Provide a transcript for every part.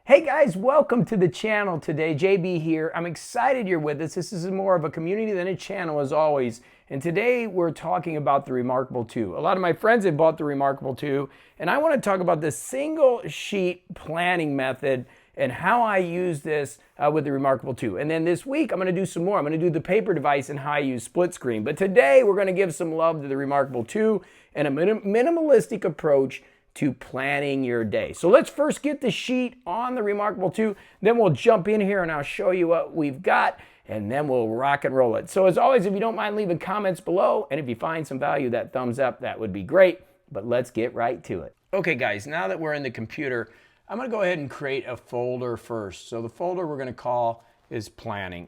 Hey guys, welcome to the channel today. JB here. I'm excited you're with us. This is more of a community than a channel as always. And today we're talking about the reMarkable 2. A lot of my friends have bought the reMarkable 2, and I want to talk about the single sheet planning method and how I use this with the reMarkable 2. And then this week I'm going to do some more. I'm going to do the paper device and how I use split screen. But today we're going to give some love to the reMarkable 2 and a minimalistic approach to planning your day. So let's first get the sheet on the reMarkable 2, then we'll jump in here and I'll show you what we've got, and then we'll rock and roll it. So as always, if you don't mind leaving comments below, and if you find some value, that thumbs up, that would be great. But let's get right to it. Okay guys, now that we're in the computer, I'm gonna go ahead and create a folder first. So the folder we're gonna call is planning.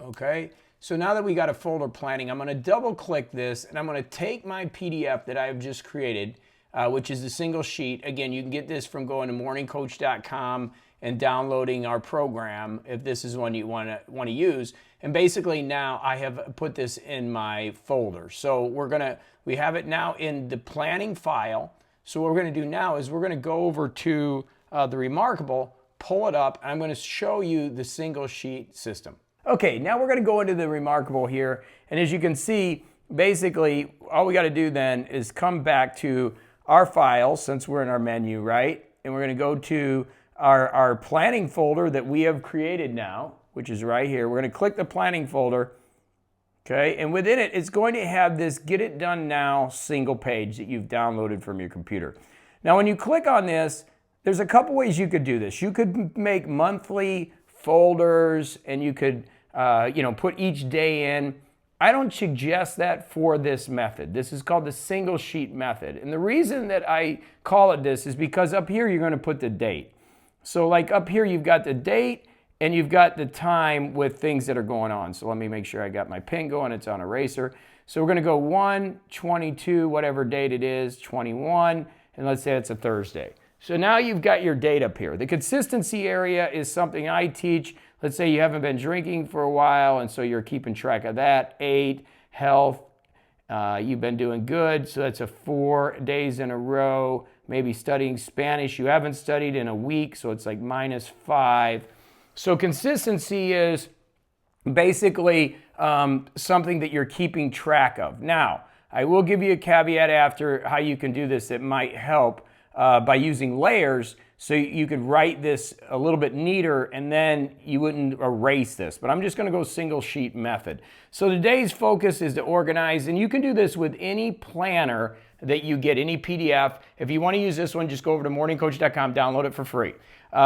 Okay. So now that we got a folder planning, I'm going to double click this and I'm going to take my PDF that I've just created, which is the single sheet. Again, you can get this from going to MorningCoach.com and downloading our program if this is one you want to use. And basically now I have put this in my folder. So we have it now in the planning file. So what we're going to do now is we're going to go over to the reMarkable, pull it up, and I'm going to show you the single sheet system. Okay, now we're going to go into the reMarkable here, and as you can see, basically all we got to do then is come back to our files since we're in our menu, right? And we're going to go to our planning folder that we have created now, which is right here. We're going to click the planning folder, okay? And within it, it's going to have this Get It Done Now single page that you've downloaded from your computer. Now when you click on this, there's a couple ways you could do this. You could make monthly folders and you could put each day in. I don't suggest that for this method. This is called the single sheet method. And the reason that I call it this is because up here you're going to put the date. So like up here you've got the date and you've got the time with things that are going on. So let me make sure I got my pen going. It's on eraser. So we're going to go 1/22, whatever date it is, 21, and let's say it's a Thursday. So now you've got your date up here. The consistency area is something I teach. Let's say you haven't been drinking for a while, and so you're keeping track of that. 8, health, you've been doing good, so that's a 4 days in a row. Maybe studying Spanish, you haven't studied in a week, so it's like -5. So consistency is basically something that you're keeping track of. Now, I will give you a caveat after how you can do this that might help. By using layers, so you could write this a little bit neater and then you wouldn't erase this. But I'm just going to go single sheet method. So today's focus is to organize, and you can do this with any planner that you get, any PDF. If you want to use this one, just go over to MorningCoach.com, download it for free.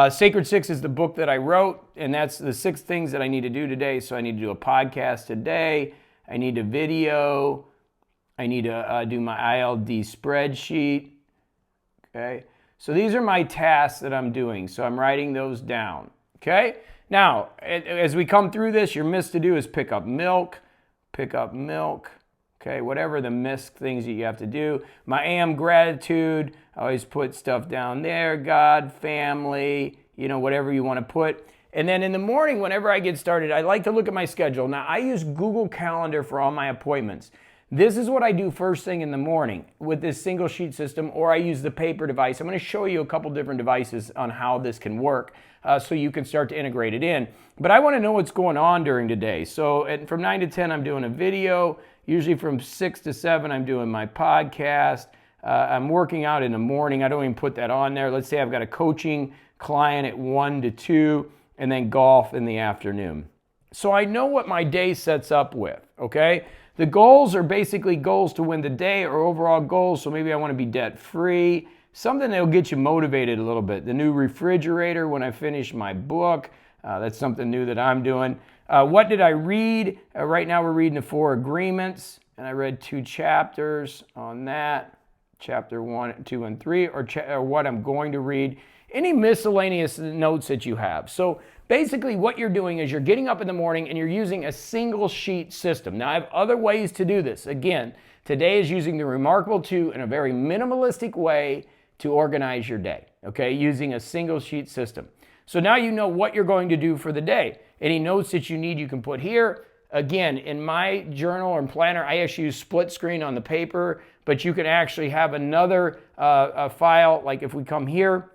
Sacred 6 is the book that I wrote, and that's the 6 things that I need to do today. So I need to do a podcast today. I need a video. I need to do my ILD spreadsheet. Okay, so these are my tasks that I'm doing. So I'm writing those down. Okay, now as we come through this, your miss to do is pick up milk. Okay, whatever the miss things that you have to do. My AM gratitude, I always put stuff down there. God, family, whatever you want to put. And then in the morning, whenever I get started, I like to look at my schedule. Now I use Google Calendar for all my appointments. This is what I do first thing in the morning with this single sheet system, or I use the paper device. I'm going to show you a couple different devices on how this can work so you can start to integrate it in. But I want to know what's going on during the day. So from 9 to 10, I'm doing a video. Usually from 6 to 7, I'm doing my podcast. I'm working out in the morning. I don't even put that on there. Let's say I've got a coaching client at 1 to 2, and then golf in the afternoon. So I know what my day sets up with, okay? The goals are basically goals to win the day or overall goals. So maybe I want to be debt free, something that'll get you motivated a little bit. The new refrigerator when I finish my book, that's something new that I'm doing. What did I read? Right now we're reading the 4 Agreements, and I read 2 chapters on that, chapter 1, 2, and 3, or what I'm going to read. Any miscellaneous notes that you have. So basically what you're doing is you're getting up in the morning and you're using a single sheet system. Now I have other ways to do this. Again, today is using the reMarkable 2 in a very minimalistic way to organize your day, okay, using a single sheet system. So now you know what you're going to do for the day. Any notes that you need you can put here. Again, in my journal or planner, I actually use split screen on the paper, but you can actually have another file, like if we come here,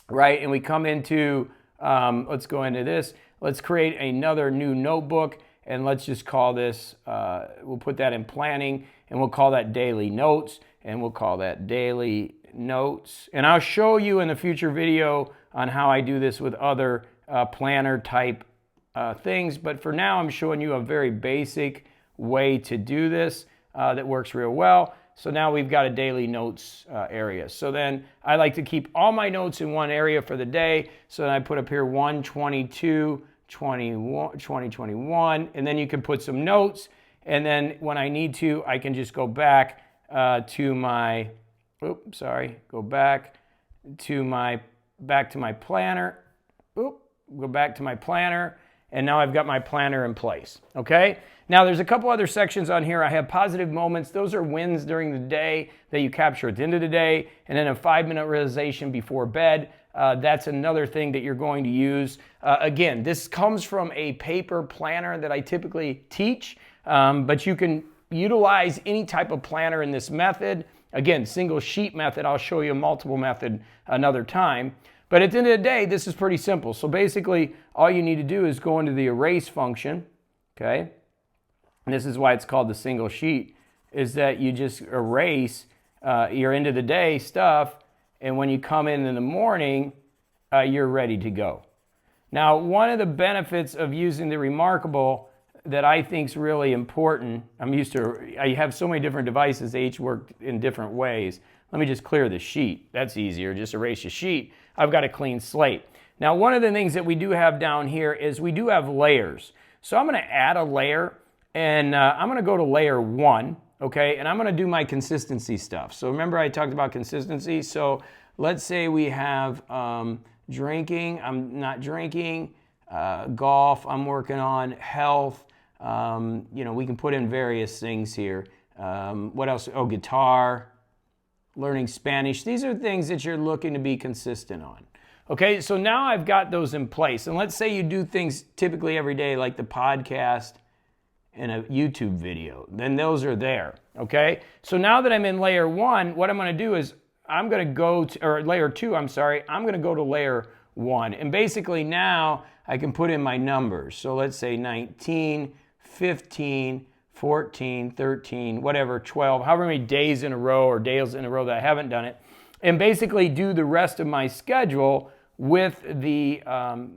right? And we come into, let's go into this. Let's create another new notebook, and let's just call this, we'll put that in planning, and we'll call that daily notes, and we'll call that daily notes. And I'll show you in a future video on how I do this with other planner type things. But for now, I'm showing you a very basic way to do this that works real well. So now we've got a daily notes area. So then I like to keep all my notes in one area for the day. So then I put up here 2021, and then you can put some notes. And then when I need to, I can just go back to my, go back to my planner. Go back to my planner. And now I've got my planner in place, okay? Now there's a couple other sections on here. I have positive moments. Those are wins during the day that you capture at the end of the day. And then a 5-minute realization before bed. That's another thing that you're going to use. Again, this comes from a paper planner that I typically teach, but you can utilize any type of planner in this method. Again, single sheet method. I'll show you a multiple method another time. But at the end of the day, this is pretty simple. So basically, all you need to do is go into the erase function, okay? And this is why it's called the single sheet, is that you just erase your end of the day stuff, and when you come in the morning, you're ready to go. Now, one of the benefits of using the reMarkable that I think is really important, I have so many different devices, they each work in different ways. Let me just clear the sheet. That's easier, just erase your sheet. I've got a clean slate. Now, one of the things that we do have down here is we do have layers. So I'm gonna add a layer, and I'm gonna go to layer 1, okay? And I'm gonna do my consistency stuff. So remember I talked about consistency? So let's say we have drinking, I'm not drinking, golf, I'm working on health. We can put in various things here. What else? Oh, guitar, learning Spanish. These are things that you're looking to be consistent on. Okay, so now I've got those in place. And let's say you do things typically every day, like the podcast and a YouTube video. Then those are there, okay? So now that I'm in layer 1, what I'm gonna do is I'm gonna go to, or layer 2, I'm gonna go to layer 1. And basically now I can put in my numbers. So let's say 19, 15, 14, 13, whatever, 12, however many days in a row or days in a row that I haven't done it, and basically do the rest of my schedule with the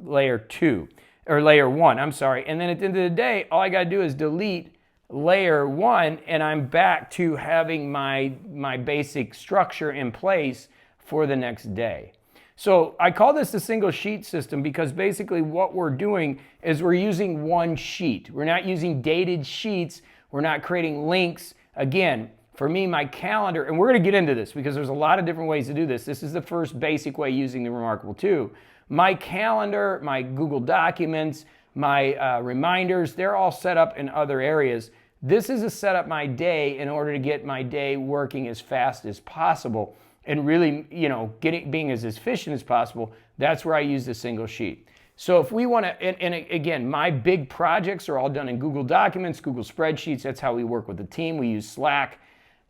layer 2, or layer 1, I'm sorry. And then at the end of the day, all I gotta do is delete layer 1, and I'm back to having my basic structure in place for the next day. So I call this the single sheet system because basically what we're doing is we're using one sheet. We're not using dated sheets. We're not creating links. Again, for me, my calendar, and we're going to get into this because there's a lot of different ways to do this. This is the first basic way using the reMarkable 2. My calendar, my Google Documents, my reminders, they're all set up in other areas. This is to set up my day in order to get my day working as fast as possible. And really, being as efficient as possible, that's where I use the single sheet. So if we want to, and again, my big projects are all done in Google Documents, Google Spreadsheets. That's how we work with the team. We use Slack.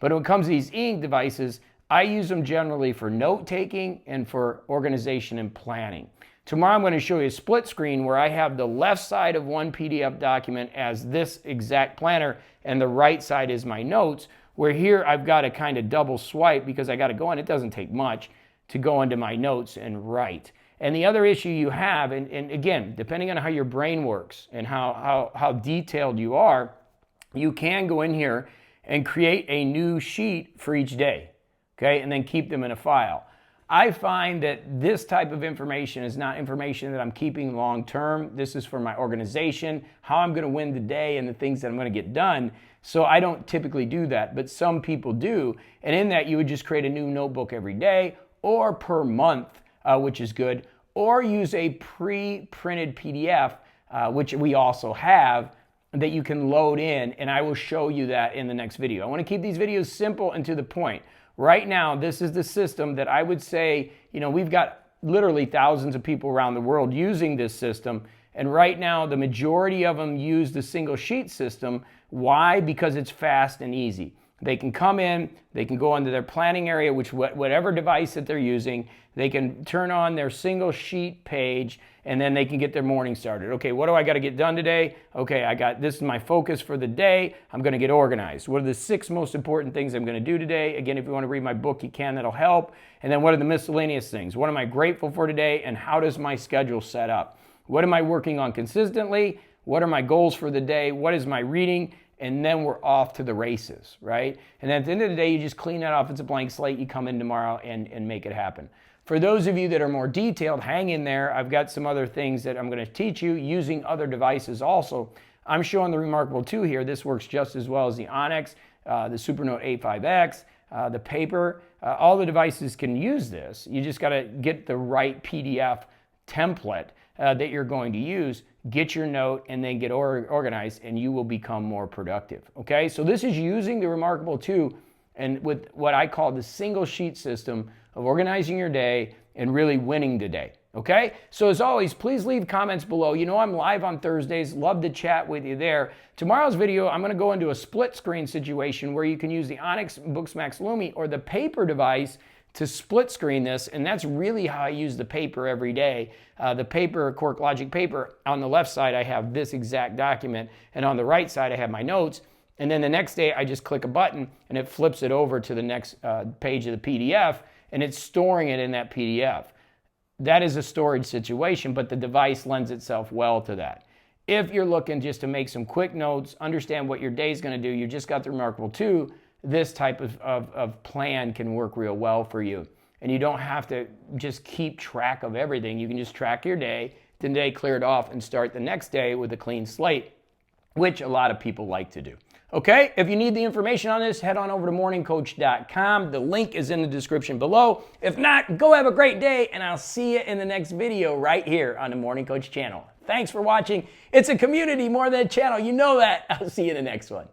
But when it comes to these e-ink devices, I use them generally for note-taking and for organization and planning. Tomorrow I'm going to show you a split screen where I have the left side of one PDF document as this exact planner, and the right side is my notes, where here I've got to kind of double swipe because I got to go in. It doesn't take much to go into my notes and write. And the other issue you have, and again, depending on how your brain works and how detailed you are, you can go in here and create a new sheet for each day, okay, and then keep them in a file. I find that this type of information is not information that I'm keeping long term. This is for my organization, how I'm going to win the day and the things that I'm going to get done. So I don't typically do that, but some people do. And in that, you would just create a new notebook every day or per month, which is good, or use a pre-printed PDF, which we also have, that you can load in, and I will show you that in the next video. I want to keep these videos simple and to the point. Right now, this is the system that I would say, we've got literally thousands of people around the world using this system, and right now the majority of them use the single sheet system. Why? Because it's fast and easy. They can come in, they can go into their planning area, which whatever device that they're using, they can turn on their single sheet page, and then they can get their morning started. Okay, what do I got to get done today? Okay, this is my focus for the day. I'm going to get organized. What are the 6 most important things I'm going to do today? Again, if you want to read my book, you can, that'll help. And then what are the miscellaneous things? What am I grateful for today, and how does my schedule set up? What am I working on consistently? What are my goals for the day? What is my reading? And then we're off to the races, right? And at the end of the day, you just clean that off. It's a blank slate. You come in tomorrow and make it happen. For those of you that are more detailed, hang in there. I've got some other things that I'm going to teach you using other devices also. I'm showing the reMarkable 2 here. This works just as well as the Onyx, the Supernote 85X, the paper. All the devices can use this. You just got to get the right PDF template that you're going to use, get your note, and then get organized, and you will become more productive. Okay, so this is using the reMarkable 2 and with what I call the single sheet system of organizing your day and really winning the day. Okay, so as always, please leave comments below. You know I'm live on Thursdays. Love to chat with you there. Tomorrow's video, I'm going to go into a split screen situation where you can use the Onyx Booksmax Lumi or the paper device to split screen this, and that's really how I use the paper every day. The paper, CorkLogic paper, on the left side I have this exact document, and on the right side I have my notes, and then the next day I just click a button and it flips it over to the next page of the PDF, and it's storing it in that PDF. That is a storage situation, but the device lends itself well to that. If you're looking just to make some quick notes, understand what your day is going to do, you just got the reMarkable 2, this type of plan can work real well for you. And you don't have to just keep track of everything. You can just track your day, the day clear it off, and start the next day with a clean slate, which a lot of people like to do. Okay, if you need the information on this, head on over to MorningCoach.com. The link is in the description below. If not, go have a great day, and I'll see you in the next video right here on the Morning Coach channel. Thanks for watching. It's a community more than a channel. You know that. I'll see you in the next one.